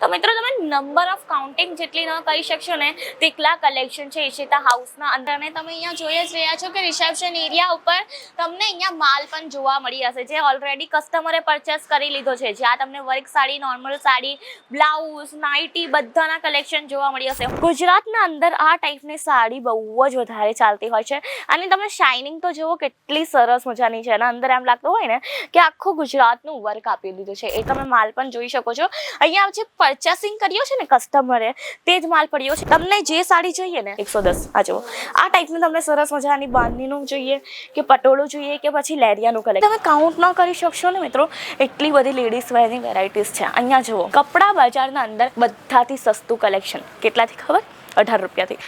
તો મિત્રો તમે નંબર ઓફ કાઉન્ટિંગ જેટલી ન કરી શકશો ને તેટલા કલેક્શન છે ઈશિતા હાઉસના અંદર. અને તમે અહીંયા જોઈ જ રહ્યા છો કે રિસેપ્શન એરિયા ઉપર તમને અહીંયા માલ પણ જોવા મળી હશે જે ઓલરેડી કસ્ટમરે પરચેસ કરી લીધો છે. જ્યાં તમને work sari, normal sari, blouse, nightie બધાના કલેક્શન જોવા મળી હશે. ગુજરાતના અંદર આ ટાઈપની સાડી બહુ જ વધારે ચાલતી હોય છે અને તમે શાઇનિંગ તો જુઓ કેટલી સરસ મજાની છે. અને અંદર એમ લાગતું હોય ને કે આખું ગુજરાતનું વર્ક આપી દીધું છે. એ તમે માલ પણ જોઈ શકો છો. અહીંયા જે પરચેસિંગ કર્યો છે ને કસ્ટમરે તે જ માલ પડ્યો છે. તમને જે સાડી જોઈએ ને 110 આ જુઓ આ ટાઈપનું તમને સરસ મજાની બાંધણીનું જોઈએ કે પટોળું જોઈએ કે પછી લેરિયાનું કલેક્શન તમે કાઉન્ટ ન કરી શકશો ને મિત્રો. એટલી બધી લેડીઝ વેરની વેરાયટીઝ છે. અહીંયા જુઓ કપડા બજારના અંદર બધાથી સસ્તું કલેક્શન કેટલાથી ખબર? 18 રૂપિયાથી.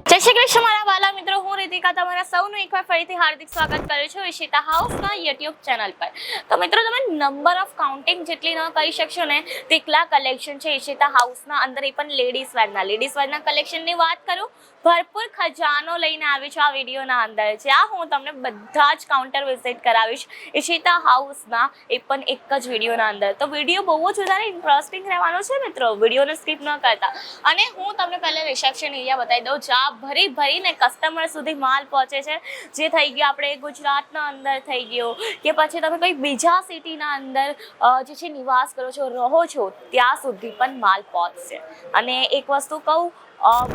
જય શ્રી કૃષ્ણ મારા વાલા મિત્રો, હું રીતિકા તમારા સૌનું એકવાર ફરીથી હાર્દિક સ્વાગત કરું છું ઈશિતા હાઉસના યુટ્યુબ ચેનલ પર. તો મિત્રો તમે નંબર ઓફ કાઉન્ટિંગ જેટલી ન કરી શકશો ને તેટલા કલેક્શન છે ઈશિતા હાઉસના અંદર. એ પણ લેડીઝ વેરના કલેક્શનની વાત કરું, ભરપૂર ખજાનો લઈને આવી છું આ વિડીયોના અંદર. જ્યાં હું તમને બધા જ કાઉન્ટર વિઝિટ કરાવીશ ઈશિતા હાઉસના, એ પણ એક જ વિડીયોના અંદર. તો વિડીયો બહુ જ વધારે ઇન્ટરેસ્ટિંગ રહેવાનો છે મિત્રો, વિડીયોને સ્કીપ ન કરતા. અને હું તમને પહેલાં રિસેપ્શન એરિયા બતાવી દઉં જ્યાં ભરીને કસ્ટમર સુધી માલ પહોંચે છે. જે થઈ ગયો આપણે ગુજરાતના અંદર થઈ ગયો કે પછી તમે કોઈ બીજા સિટીના અંદર જે છે નિવાસ કરો છો, રહો છો, ત્યાં સુધી પણ માલ પહોંચશે. અને એક વસ્તુ કહું,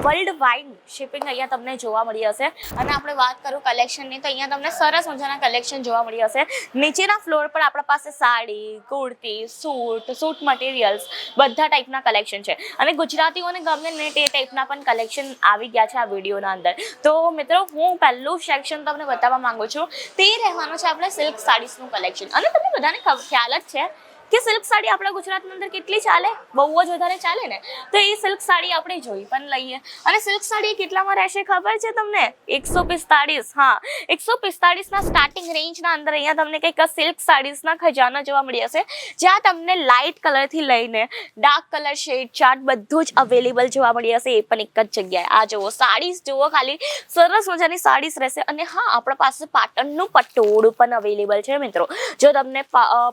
વર્લ્ડ વાઇડ શિપિંગ અહીંયા તમને જોવા મળી હશે. અને આપણે વાત કરું કલેક્શનની તો અહીંયા તમને સરસ મજાના કલેક્શન જોવા મળી હશે. નીચેના ફ્લોર પર આપણા પાસે સાડી, કુર્તી, સૂટ મટીરિયલ્સ બધા ટાઈપના કલેક્શન છે. અને ગુજરાતીઓને ગમે ને તે ટાઈપના પણ કલેક્શન આવી ગયા છે આ વિડીયોના અંદર. તો મિત્રો હું પહેલું સેક્શન તમને બતાવવા માંગુ છું. તે રહેવાનું છે આપણે સિલ્ક સાડીસનું કલેક્શન. અને તમને બધાને ખ્યાલ જ છે કે સિલ્ક સાડી આપણા ગુજરાતની અંદર કેટલી ચાલે, બહુ જ વધારે ચાલે ને. તો એ સિલ્ક સાડી આપણે જોઈ પણ લઈએ. અને સિલ્ક સાડી કેટલામાં રહેશે ખબર છે તમને? 145. હા, 145ના સ્ટાર્ટિંગ રેન્જના અંદર અહીંયા તમને કંઈક સિલ્ક સાડીસના ખજાના જોવા મળી હશે. જ્યાં તમને લાઇટ કલરથી લઈને ડાર્ક કલર શેડ ચાર્ટ બધું જ અવેલેબલ જોવા મળી હશે. એ પણ એક જ જગ્યાએ. આ જુઓ સાડીસ જુઓ, ખાલી સરસ મજાની સાડીસ રહેશે. અને હા, આપણા પાસે પાટણનું પટોળું પણ અવેલેબલ છે મિત્રો. જો તમને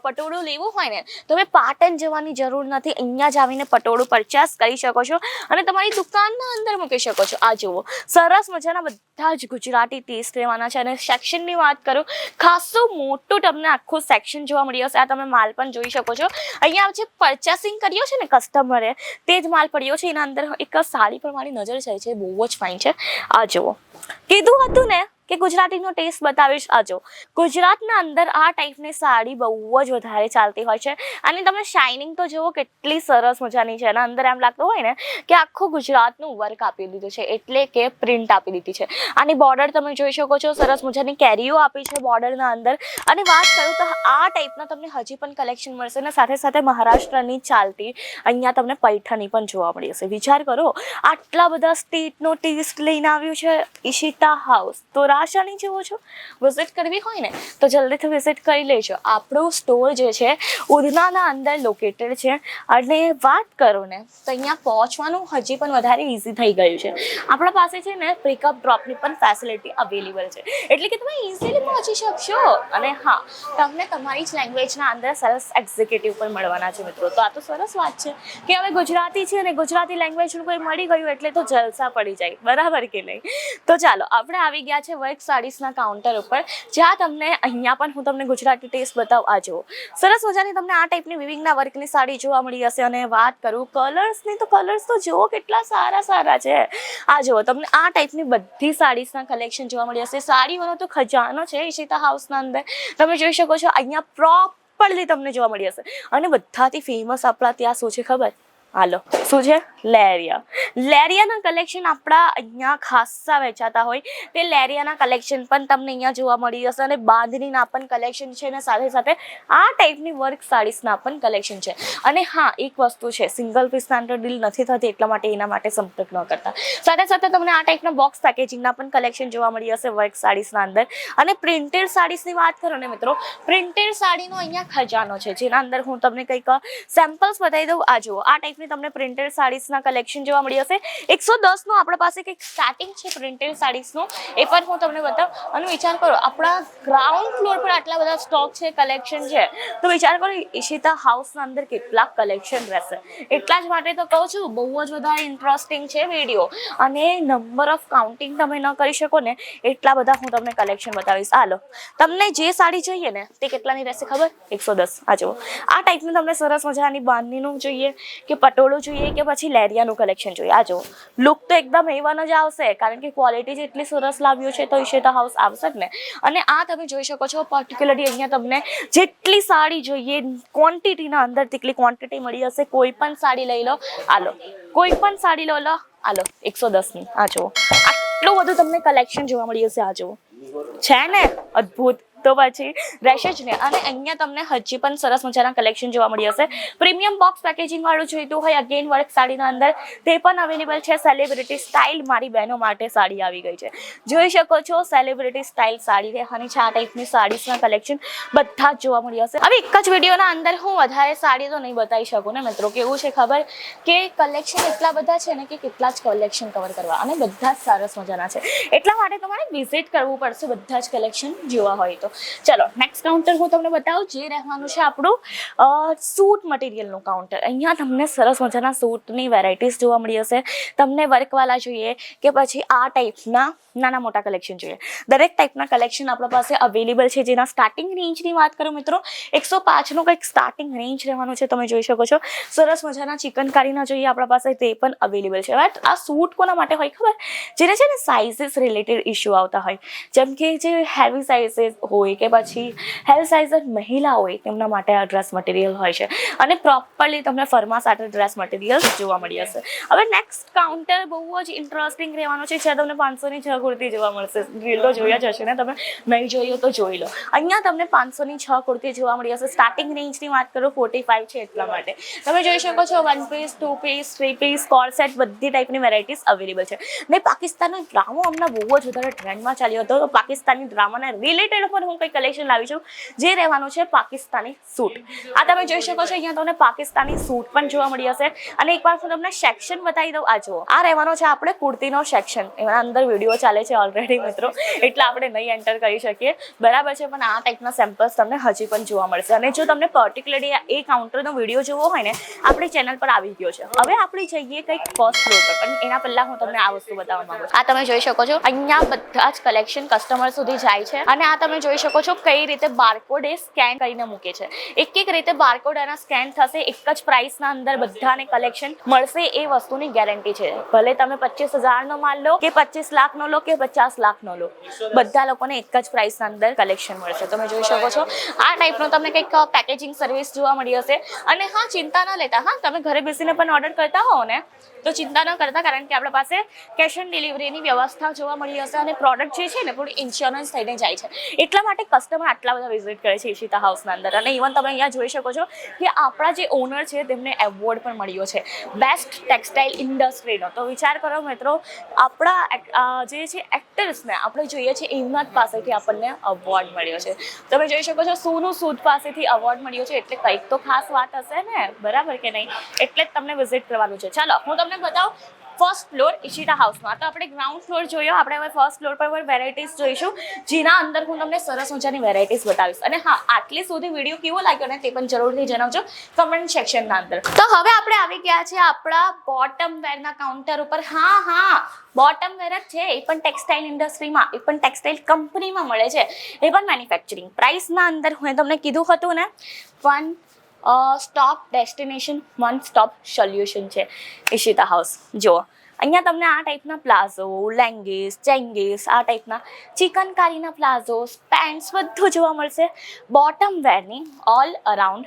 પટોળું લેવું હોય ને તમે પાટણ જવાની જરૂર નથી, અહીંયા જ આવીને પટોળું પરચેસ કરી શકો છો અને તમારી દુકાનના અંદર મૂકી શકો છો. આ જુઓ સરસ મજાના બધા જ ગુજરાતી ટેસ્ટ રહેવાના છે. અને સેક્શનની વાત કરું, ખાસું મોટું તમને આખું સેક્શન જોવા મળી હશે. આ તમે માલ પણ જોઈ શકો છો. અહીંયા જે પરચેસિંગ કર્યો છે ને કસ્ટમરે તે જ માલ પડ્યો છે. એના અંદર એક સાડી પર મારી નજર જાય છે, બહુ જ ફાઇન છે. આ જુઓ કીધું હતું ને કે ગુજરાતીનો ટેસ્ટ બતાવીશ. આજો ગુજરાતના અંદર આ ટાઈપની સાડી બહુ જ વધારે ચાલતી હોય છે. અને તમે શાઇનિંગ તો જુઓ કેટલી સરસ મજાની છે. અને અંદર એમ લાગતું હોય ને કે આખું ગુજરાતનું વર્ક આપી દીધું છે, એટલે કે પ્રિન્ટ આપી દીધી છે. આની બોર્ડર તમે જોઈ શકો છો, સરસ મજાની કેરીઓ આપી છે બોર્ડરના અંદર. અને વાત કરું તો આ ટાઈપના તમને હજી પણ કલેક્શન મળશે. અને સાથે સાથે મહારાષ્ટ્રની ચાલતી અહીંયા તમને પૈઠણી પણ જોવા મળી હશે. વિચાર કરો, આટલા બધા સ્ટેટનો ટેસ્ટ લઈને આવ્યું છે ઈશિતા હાઉસ. તો આશાની જુઓ છો, વિઝિટ કરવી હોય ને તો જલ્દીથી વિઝિટ કરી લેજો. આપણું સ્ટોર જે છે ઉધનાના અંદર લોકેટેડ છે. અને વાત કરો ને તો અહીંયા પહોંચવાનું હજી પણ વધારે ઇઝી થઈ ગયું છે. આપણા પાસે છે ને પિકઅપ ડ્રોપની પણ ફેસિલિટી અવેલેબલ છે, એટલે કે તમે ઇઝીલી પહોંચી શકશો. અને હા, તમને તમારી જ લેંગ્વેજના અંદર સરસ એક્ઝિક્યુટિવ પણ મળવાના છે મિત્રો. તો આ તો સરસ વાત છે કે હવે ગુજરાતી છે અને ગુજરાતી લેંગ્વેજનું કોઈ મળી ગયું એટલે તો જલસા પડી જાય, બરાબર કે નહીં? તો ચાલો આપણે આવી ગયા છે વર્ક સાડીસના કાઉન્ટર ઉપર, જ્યાં તમને અહીંયા પણ હું તમને ગુજરાતી ટેસ્ટ બતાવું. આ જુઓ સરસ મજાની તમને આ ટાઈપની વિવિંગના વર્કની સાડી જોવા મળી હશે. અને વાત કરું કલર્સની તો કલર્સ તો જુઓ કેટલા સારા છે. આ જુઓ તમને આ ટાઈપની બધી સાડીસના કલેક્શન જોવા મળી હશે. સાડીઓનો તો ખજાનો છે ઈશિતા હાઉસના અંદર. તમે જોઈ શકો છો અહીંયા પ્રોપરલી તમને જોવા મળી હશે. અને બધાથી ફેમસ આપણા ત્યાં શું છે ખબર? હાલો શું છે? લેરિયાના કલેક્શન આપણા અહીંયા ખાસા વેચાતા હોય. તે લેરિયાના કલેક્શન પણ તમને અહીંયા જોવા મળી જશે. અને બાંધણીના પણ કલેક્શન છે. અને સાથે સાથે આ ટાઈપની વર્ક સાડીસના પણ કલેક્શન છે. અને હા, એક વસ્તુ છે, સિંગલ પીસના અંદર ડીલ નથી થતી, એટલા માટે એના માટે સંપર્ક ન કરતા. સાથે સાથે તમને આ ટાઈપના બોક્સ પેકેજિંગના પણ કલેક્શન જોવા મળી હશે વર્ક સાડીસના અંદર. અને પ્રિન્ટેડ સાડીસની વાત કરો ને મિત્રો, પ્રિન્ટેડ સાડીનો અહીંયા ખજાનો છે, જેના અંદર હું તમને કંઈક સેમ્પલ્સ બતાવી દઉં. આ જુઓ આ ટાઈપ ટાઈપની તમને પ્રિન્ટેડ સાડીઝના કલેક્શન જોવા મળી હશે. 110 નો આપણા પાસે કંઈક સ્ટાર્ટિંગ છે પ્રિન્ટેડ સાડીઝનો, એ પણ હું તમને બતાવું. અને વિચાર કરો આપણા ગ્રાઉન્ડ ફ્લોર પર આટલા બધા સ્ટોક છે, કલેક્શન છે, તો વિચાર કરો ઈશિતા હાઉસના અંદર કેટલા કલેક્શન રહેશે. એટલા જ માટે તો કહું છું બહુ જ વધારે ઇન્ટરેસ્ટિંગ છે વિડીયો, અને નંબર ઓફ કાઉન્ટિંગ તમે ન કરી શકો ને એટલા બધા હું તમને કલેક્શન બતાવીશ. હાલો, તમને જે સાડી જોઈએ ને તે કેટલાની રહેશે ખબર? 110. આ જુઓ, આ ટાઈપનું તમને સરસ મજાની બાંધણીનું જોઈએ કે પટોળું જોઈએ કે પછી લેરિયાનું કલેક્શન જોઈએ. આ જુઓ, લુક તો એકદમ એવન જ આવશે, કારણ કે ક્વોલિટી જ એટલી સરસ લાવ્યું છે તો ઈશિતા હાઉસ આવશે જ ને. અને આ તમે જોઈ શકો છો પર્ટિક્યુલરલી અહીંયા તમને જેટલી સાડી જોઈએ ક્વોન્ટિટીના અંદર તેટલી ક્વોન્ટિટી મળી હશે. કોઈ પણ સાડી લઈ લો, આલો, કોઈ પણ સાડી લો, આલો 110 ની. આ જુઓ, આટલું બધું તમને કલેક્શન જોવા મળી હશે. આ જુઓ, છે ને અદ્ભુત, તો પછી રહેશે જ ને. અને અહીંયા તમને હજી પણ સરસ મજાના કલેક્શન જોવા મળી હશે. પ્રીમિયમ બોક્સ પેકેજિંગ વાળું જોઈતું હોય અગેન વર્ક સાડીના અંદર તે પણ અવેલેબલ છે. સેલિબ્રિટી સ્ટાઇલ મારી બહેનો માટે સાડી આવી ગઈ છે, જોઈ શકો છો. સેલિબ્રિટી સ્ટાઇલ સાડી રહેવાની છે. આ ટાઈપની સાડીઝના કલેક્શન બધા જ જોવા મળી હશે. હવે એક જ વિડીયોના અંદર હું વધારે સાડી તો નહીં બતાવી શકું ને મિત્રો. કેવું છે ખબર કે કલેક્શન એટલા બધા છે ને કે કેટલા જ કલેક્શન કવર કરવા, અને બધા જ સરસ મજાના છે. એટલા માટે તમારે વિઝિટ કરવું પડશે બધા જ કલેક્શન જોવા હોય તો. ચલો નેક્સ્ટ કાઉન્ટર હું તમને બતાવું. જે રહેવાનું છે આપણું સૂટ મટીરિયલનું કાઉન્ટર. અહીંયા તમને સરસ મજાના સૂટની વેરાયટીઝ જોવા મળી હશે. તમને વર્કવાળા જોઈએ કે પછી આ ટાઈપના નાના મોટા કલેક્શન જોઈએ, દરેક ટાઈપના કલેક્શન આપણા પાસે અવેલેબલ છે. જેના સ્ટાર્ટિંગ રેન્જની વાત કરું મિત્રો, 105 નું કંઈક સ્ટાર્ટિંગ રેન્જ રહેવાનું છે. તમે જોઈ શકો છો સરસ મજાના ચિકનકારીના જોઈએ આપણા પાસે, તે પણ અવેલેબલ છે. બટ આ સૂટ કોના માટે હોય ખબર? જેને છે ને સાઇઝીસ રિલેટેડ ઇસ્યુ આવતા હોય, જેમ કે જે હેવી સાઇઝીસ હોય કે પછી હેવી સાઇઝ મહિલા હોય, તેમના માટે આ ડ્રેસ મટીરિયલ હોય છે. અને પ્રોપરલી તમને ફરમા સાથે ડ્રેસ મટીરિયલ જોવા મળી હશે. હવે નેક્સ્ટ કાઉન્ટર બહુ જ ઇન્ટરેસ્ટિંગ રહેવાનું છે. જ્યાં તમને 500 ની 6 કુર્તી જોવા મળશે. રીલ તો જોયા જ હશે ને તમે, નહીં જોયું તો જોઈ લો. અહીંયા તમને 500 ની 6 કુર્તી જોવા મળી હશે. સ્ટાર્ટિંગ રેન્જની વાત કરું 45 છે, એટલા માટે તમે જોઈ શકો છો 1 piece 2 piece 3 piece cord set બધી ટાઈપની વેરાયટીઝ અવેલેબલ છે. ને પાકિસ્તાનનો ડ્રામો હમણાં બહુ જ વધારે ટ્રેન્ડમાં ચાલ્યો હતો, તો પાકિસ્તાની ડ્રામાના રિલેટેડ પણ હું કંઈ કલેક્શન લાવી છું. જે રહેવાનું છે પાકિસ્તાની સૂટ. આ તમે જોઈ શકો છો અહીંયા તમને પાકિસ્તાની સૂટ પણ જોવા મળી હશે. અને એકવાર હું તમને સેક્શન બતાવી દઉં. આ જુઓ, આ રહેવાનો છે આપણે કુર્તીનો સેક્શન. એના અંદર વિડીયો ચાલે છે ઓલરેડી મિત્રો, એટલે આપણે નહીં એન્ટર કરી શકીએ, બરાબર છે. પણ આ ટાઈપના સેમ્પલ્સ તમને હજી પણ જોવા મળશે. અને જો તમને પર્ટિક્યુલરલી એ કાઉન્ટરનો વિડીયો જોવો હોય ને, આપણી ચેનલ પર આવી ગયો છે. હવે આપણે જઈએ કંઈક ફર્સ્ટ ફ્લોર પર, પણ એના પહેલા હું તમને આ વસ્તુ બતાવવા માંગુ છું. આ તમે જોઈ શકો છો અહીંયા બધા જ કલેક્શન કસ્ટમર સુધી જાય છે. અને આ તમે જોઈ શકો છો કઈ રીતે બારકોડ એ સ્કેન કરીને મૂકે છે. એક એક રીતે બારકોડ આના સ્કેન થશે. એક જ પ્રાઇસના અંદર બધાને કલેક્શન મળશે, એ વસ્તુની ગેરંટી છે. ભલે તમે 25,000 નો માલ લો કે 25 લાખ નો લો કે 50 લાખ નો લો, બધા લોકોને એક જ પ્રાઇસના અંદર કલેક્શન મળશે. તમે જોઈ શકો છો આ ટાઈપનું તમને કંઈક પેકેજિંગ સર્વિસ જોવા મળી હશે. અને હા, ચિંતા ન લેતા, હા તમે ઘરે બેસીને પણ ઓર્ડર કરતા હો ને તો ચિંતા ન કરતા, કારણ કે આપણા પાસે કેશ ઓન ડિલિવરીની વ્યવસ્થા જોવા મળી હશે. અને પ્રોડક્ટ જે છે ને થોડી ઇન્સ્યોરન્સ થઈને જાય છે. એટલા માટે કસ્ટમર આટલા બધા વિઝિટ કરે છે ઈશિતા હાઉસના અંદર. અને ઇવન તમે અહીંયા જોઈ શકો છો કે આપણા જે ઓનર છે તેમને એવોર્ડ પણ મળ્યો છે બેસ્ટ ટેક્સટાઇલ ઇન્ડસ્ટ્રીનો. તો વિચાર કરો મિત્રો, આપણા જે છે એક્ટર્સને આપણે જોઈએ છીએ એમના જ પાસેથી આપણને અવોર્ડ મળ્યો છે. તમે જોઈ શકો છો સોનુ સૂદ પાસેથી અવોર્ડ મળ્યો છે, એટલે કંઈક તો ખાસ વાત હશે ને, બરાબર કે નહીં? એટલે જ તમને વિઝિટ કરવાનું છે. ચાલો હું તમને બતાવું ફર્સ્ટ ફ્લોર ઈશિતા હાઉસમાં. તો આપણે ગ્રાઉન્ડ ફ્લોર જોયો, આપણે હવે ફર્સ્ટ ફ્લોર પર વેરાયટીઝ જોઈશું, જેના અંદર હું તમને સરસ મજાની વેરાયટીઝ બતાવીશ. અને હા, આટલી સુધી વિડીયો કેવો લાગ્યો ને તે પણ જરૂરથી જણાવજો કમેન્ટ સેક્શનના અંદર. તો હવે આપણે આવી ગયા છે આપણા બોટમ વેરના કાઉન્ટર ઉપર. હા, બોટમ વેર જ છે, એ પણ ટેક્સટાઇલ ઇન્ડસ્ટ્રીમાં, એ પણ ટેક્સટાઇલ કંપનીમાં મળે છે, એ પણ મેન્યુફેક્ચરિંગ પ્રાઇસના અંદર. હું તમને કીધું હતું ને, one stop destination, one stop solution છે ઈશિતા હાઉસ. જુઓ, અહીંયા તમને આ ટાઈપના પ્લાઝો, લેંગીસ, ચેંગીસ, આ ટાઈપના ચિકનકારીના પ્લાઝોસ, પેન્ટ્સ બધું જોવા મળશે. બોટમ વેરની ઓલ અરાઉન્ડ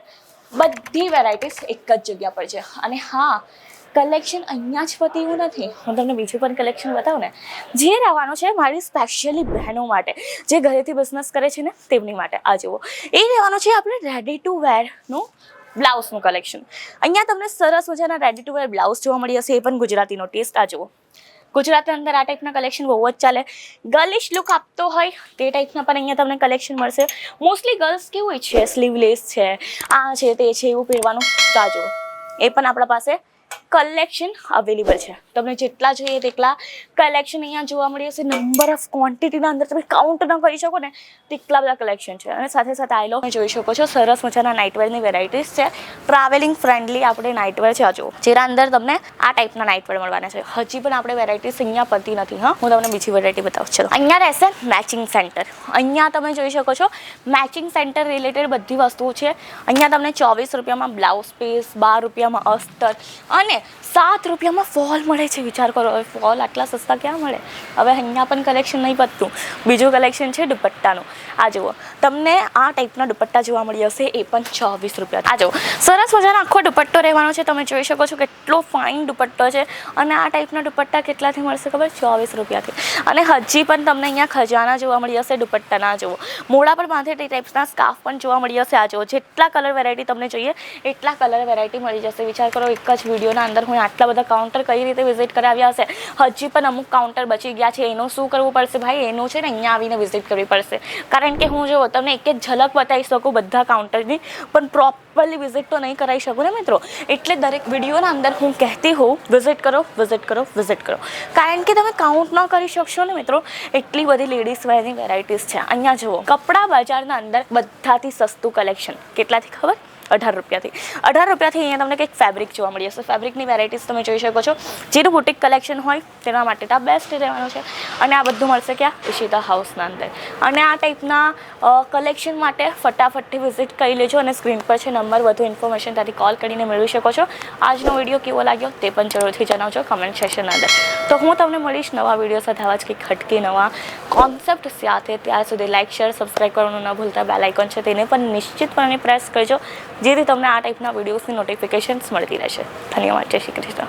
બધી વેરાયટીઝ એક જ જગ્યા પર છે. અને હા, કલેક્શન અહીંયા જ પતીવું નથી, હું તમને બીજું પણ કલેક્શન બતાવું ને, જે રહેવાનું છે મારી સ્પેશિયલી બહેનો માટે, જે ઘરેથી બિઝનેસ કરે છે ને તેમની માટે. આ જુઓ, એ રહેવાનું છે આપણે રેડી ટુ વેરનું બ્લાઉઝનું કલેક્શન. અહીંયા તમને સરસ મજાના રેડી ટુ વેર બ્લાઉઝ જોવા મળી હશે, એ પણ ગુજરાતીનો ટેસ્ટ. આ જુઓ, ગુજરાતની અંદર આ ટાઈપના કલેક્શન બહુ જ ચાલે. ગર્લિશ લુક આપતો હોય તે ટાઈપના પણ અહીંયા તમને કલેક્શન મળશે. મોસ્ટલી ગર્લ્સ કેવું છે, સ્લીવલેસ છે, આ છે તે છે એવું પહેરવાનું. આ જુઓ, એ પણ આપણા પાસે કલેક્શન અવેલેબલ છે. તમને જેટલા જોઈએ તેટલા કલેક્શન અહીંયા જોવા મળી હશે. નંબર ઓફ ક્વોન્ટિટીના અંદર તમે કાઉન્ટ ન કરી શકો ને તેટલા બધા કલેક્શન છે. અને સાથે સાથે આઈ લો જોઈ શકો છો સરસ મજાના નાઇટવેરની વેરાયટીઝ છે. ટ્રાવેલિંગ ફ્રેન્ડલી આપણે નાઇટવેર છે. આ જુઓ જેના અંદર તમને આ ટાઈપના નાઇટવેર મળવાના છે. હજી પણ આપણે વેરાયટીઝ અહીંયા પડતી નથી. હા, હું તમને બીજી વેરાયટી બતાવું. ચલો, અહીંયા રહેશે મેચિંગ સેન્ટર. અહીંયા તમે જોઈ શકો છો મેચિંગ સેન્ટર રિલેટેડ બધી વસ્તુઓ છે. અહીંયા તમને 24 રૂપિયામાં બ્લાઉઝ પીસ, 12 રૂપિયામાં અસ્તર અને 7 રૂપિયામાં ફોલ મળે છે. વિચાર કરો, હવે ફોલ આટલા સસ્તા ક્યાં મળે? હવે અહીંયા પણ કલેક્શન નહીં પતતું. બીજું કલેક્શન છે દુપટ્ટાનું. આ જુઓ, તમને આ ટાઈપના દુપટ્ટા જોવા મળી હશે. એ પણ 24 રૂપિયા. આ જુઓ, સરસ મજાનો આખો દુપટ્ટો રહેવાનો છે. તમે જોઈ શકો છો કેટલો ફાઇન દુપટ્ટો છે. અને આ ટાઈપના દુપટ્ટા કેટલાથી મળશે ખબર? 24 રૂપિયાથી. અને હજી પણ તમને અહીંયા ખજાના જોવા મળી હશે દુપટ્ટાના. જુઓ, મોડા પર બાંધે તે ટાઈપ્સના સ્કાર્ફ પણ જોવા મળી હશે. આ જુઓ, જેટલા કલર વેરાયટી તમને જોઈએ એટલા કલર વેરાયટી મળી જશે. વિચાર કરો, એક જ વિડીયોના અંદર હું આટલા બધા કાઉન્ટર કઈ રીતે વિઝિટ કરાવ્યા હશે. હજી પણ અમુક કાઉન્ટર બચી ગયા છે. એનું શું કરવું પડશે ભાઈ? એનું છે ને અહીંયા આવીને વિઝિટ કરવી પડશે. કારણ કે હું જો તમને એક ઝલક બતાવી શકું બધા કાઉન્ટરની, પણ પ્રોપરલી વિઝિટ તો નહીં કરાવી શકું ને મિત્રો. એટલે દરેક વિડીયોના અંદર હું કહેતી હોઉં વિઝિટ કરો, વિઝિટ કરો, વિઝિટ કરો. કારણ કે તમે કાઉન્ટ ન કરી શકશો ને મિત્રો. એટલી બધી લેડીઝ વેરની વેરાયટીઝ છે. અહીંયા જુઓ, કપડા બજારના અંદર બધાથી સસ્તું કલેક્શન કેટલાથી ખબર? 18 રૂપિયાથી. 18 રૂપિયાથી અહીંયા તમને કંઈક ફેબ્રિક જોવા મળી હશે. ફેબ્રિકની વેરાયટીઝ તમે જોઈ શકો છો. જેનું બુટિક કલેક્શન હોય તેના માટે તો આ બેસ્ટ રહેવાનું છે. અને આ બધું મળશે ક્યાં? ઈશિતા હાઉસના અંદર. અને આ ટાઈપના કલેક્શન માટે ફટાફટથી વિઝિટ કરી લેજો. અને સ્ક્રીન પર છે નંબર, વધુ ઇન્ફોર્મેશન ત્યાંથી કોલ કરીને મેળવી શકો છો. આજનો વિડીયો કેવો લાગ્યો તે પણ જરૂરથી જણાવજો કમેન્ટ સેક્શનના અંદર. તો હું તમને મળીશ નવા વિડીયો સાથે આવા જ કંઈક ખટકી નવા કોન્સેપ્ટ સાથે. ત્યાર સુધી લાઇક, શેર, સબસ્ક્રાઈબ કરવાનું ન ભૂલતા. બેલ આઇકોન છે તેને પણ નિશ્ચિતપણે પ્રેસ કરજો, જેથી તમને આ ટાઈપના વિડીયોઝની નોટિફિકેશન્સ મળતી રહેશે. ધન્યવાદ. જય શ્રી કૃષ્ણ.